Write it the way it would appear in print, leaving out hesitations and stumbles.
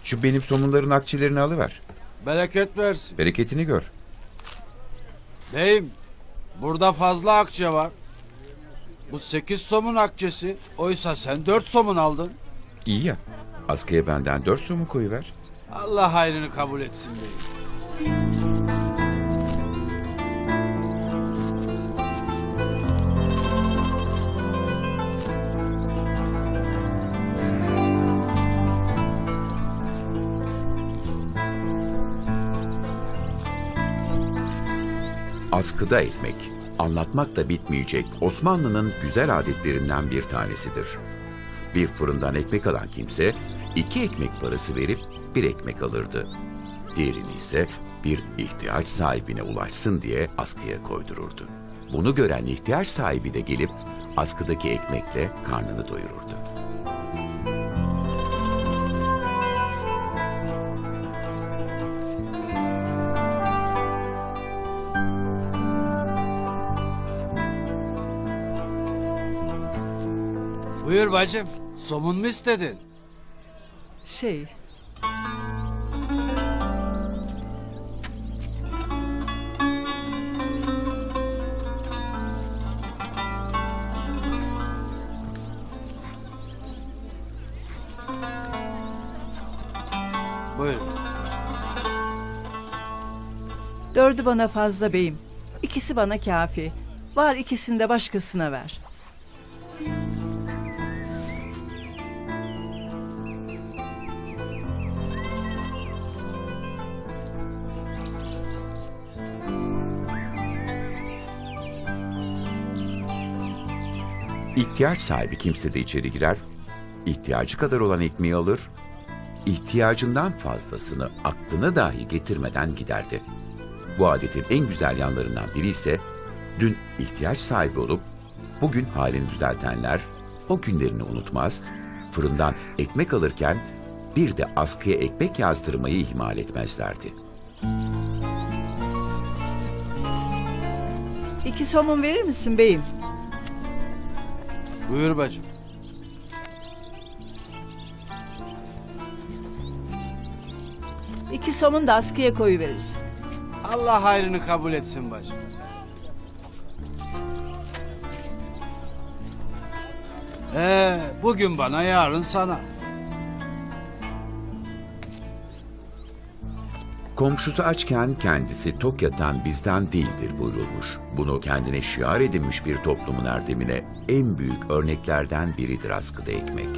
Şu benim somunların akçelerini alıver. Bereket versin. Bereketini gör. Beyim, burada fazla akçe var. Bu 8 somun akçesi. Oysa sen 4 somun aldın. İyi ya. Askıya benden 4 somun koyuver. Allah hayrını kabul etsin beyim. Askıda ekmek, anlatmak da bitmeyecek Osmanlı'nın güzel adetlerinden bir tanesidir. Bir fırından ekmek alan kimse 2 ekmek parası verip 1 ekmek alırdı. Diğerini ise bir ihtiyaç sahibine ulaşsın diye askıya koydururdu. Bunu gören ihtiyaç sahibi de gelip askıdaki ekmekle karnını doyururdu. Buyur bacım. Somun mu istedin? Şey, Buyur. 4'ü bana fazla beyim. 2'si bana kafi. Var 2'sini de başkasına ver. İhtiyaç sahibi kimse de içeri girer, ihtiyacı kadar olan ekmeği alır, ihtiyacından fazlasını aklına dahi getirmeden giderdi. Bu adetin en güzel yanlarından biri ise dün ihtiyaç sahibi olup bugün halini düzeltenler o günlerini unutmaz, fırından ekmek alırken bir de askıya ekmek yazdırmayı ihmal etmezlerdi. 2 somun verir misin beyim? Buyur bacım. İki somun da askıya koyuverirsin. Allah hayrını kabul etsin bacım. Bugün bana, yarın sana. Komşusu açken kendisi tok yatan bizden değildir buyurulmuş. Bunu kendine şiar edinmiş bir toplumun erdemine en büyük örneklerden biridir askıda ekmek.